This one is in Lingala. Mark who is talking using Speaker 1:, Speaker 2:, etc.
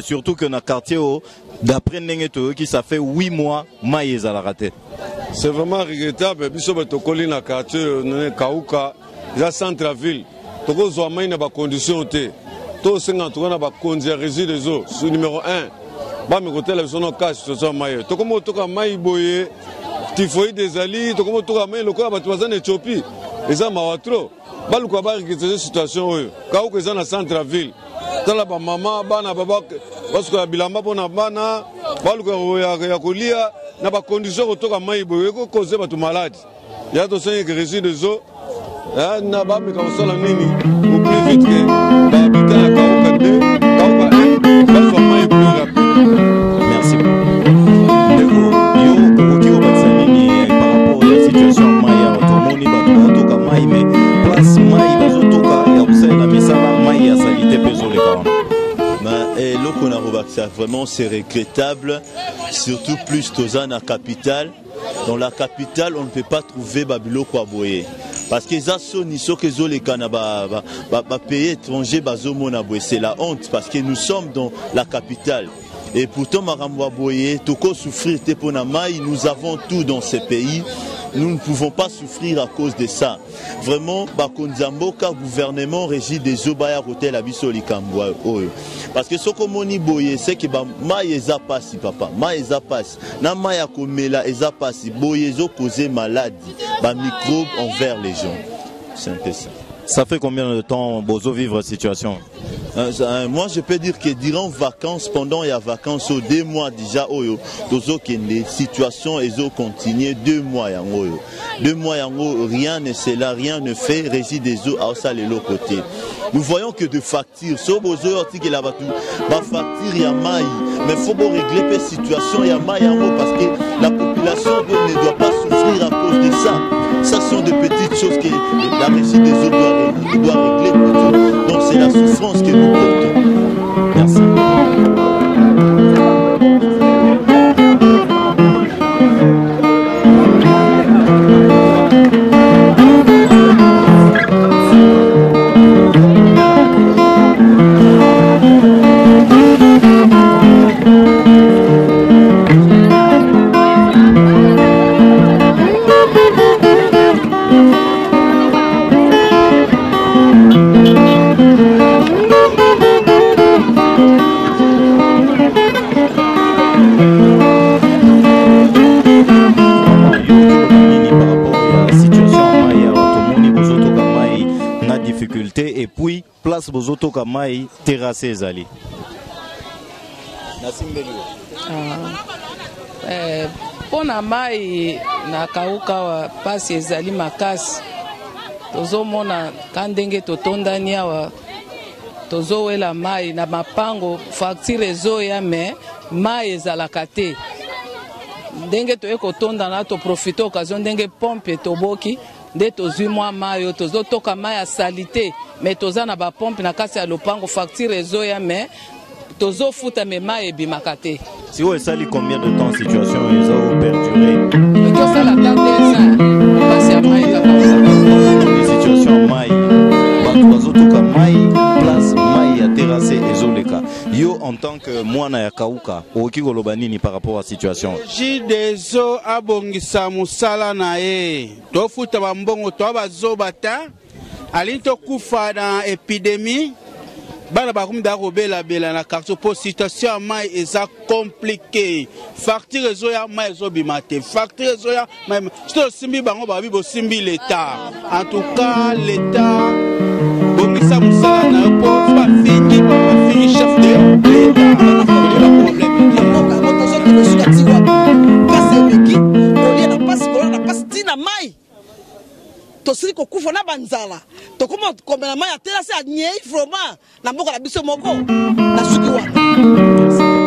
Speaker 1: Surtout que dans le quartier, d'après Nengeto, qui ça fait 8 mois, maïs à la raté.
Speaker 2: C'est vraiment regrettable. Biso betokoli na quartier, Kauka, la centre-ville. Toko zoamaï na ba condition té. To senga to na ba kondia rési des eaux. Sous numéro 1. Ba mi côté la sono cash so maïs. Toko mo toka maï boye. Typhoïde des ali, toko mo toka maïs loko ba twaza na Éthiopie. Eza mawatro. Ba luko ba regretter situation oyo. Kauka eza na centre-ville. Tala ba mama bana baba parce que bilamba bona bana baluka ya kolia na ba condition kotoka mai boye ko cause ba tu malade ya to senye que rési des eaux na ba mi ka sala nini au plus vite que ba habitant ya Kauka 2 Kauka 1 ba so mai plus rapide.
Speaker 1: Merci beaucoup. Yo qui au batsanini par rapport à la situation maya automoni ba toka mai mais place mai ba toka ya usana misala mai ya salite peso le kawana. Et vraiment c'est regrettable, surtout plus Tozana capitale. Dans la capitale, on ne peut pas trouver Babilo Kwaboye. Parce que ça sonne, que les pays étrangers, c'est la honte. Parce que nous sommes dans la capitale. Et pourtant, Maramwa Boye, Toko souffrir Teponamaï, nous avons tout dans ces pays. Nous ne pouvons pas souffrir à cause de ça. Vraiment, Bakonzamboka, gouvernement régit des Obaya Hotel à Bissolikamboa. Parce que ce que Moni Boye, c'est que Maïeza passe, papa. Maïeza passe. Na Maya Komela, Eza passe. Boyezo cause maladie. Microbes envers les gens. C'est un peu ça. Ça fait combien de temps Bozo vivre cette situation?
Speaker 3: Moi je peux dire que durant vacances, pendant il y a vacances, 2 mois déjà, les situations elles ont continué 2 mois. 2 mois, rien ne c'est là, rien ne fait, réside des eaux à ça les l'autre côté. Nous voyons que de factures, so Bozo article là tout, facture il y a maille, mais faut pas régler la situation il y a maille parce que la population ne doit pas souffrir à cause de ça. Ça sont de petites choses que la régie des eaux doit régler plutôt. Donc c'est la souffrance que nous portons. Merci.
Speaker 1: Et puis place Bozoto Kamai terrasse Zali.
Speaker 4: Pona mai na Kauka pasi ezali makasi. Tozo mona kandenge totondani awa tozo wela mai na mapango facture ezo ya me mai ezalaka te. Ndenge toye kotonda na to profite occasion ndenge pompe toboki nde tozwi mwa mai tozo toka mai ya salite mais toza na ba pompe na kasi ya lopango facture ezo ya me tozo futa me mai ebimaka te.
Speaker 1: Si vous savez combien de temps situation ils ont perduré?
Speaker 4: Tout ça la 2 ans.
Speaker 1: kauka oki koloba nini par rapport à situation
Speaker 5: Jidezo abongisa musala na ye tofuta bambongo to bazobata alinto kufa na épidémie bana bakumda robela bela na quartier pour situation mai eza compliqué facture ezo ya mai ezo bimate facture ezo ya mai sto simbi bango babi bo simbi l'état en tout cas l'état bongisa musala na po ba fini chef de l'état
Speaker 6: tosili kokufa na banzala tokoma komela mai atela se anyei vraiment na mboka na biso moko na suki wana.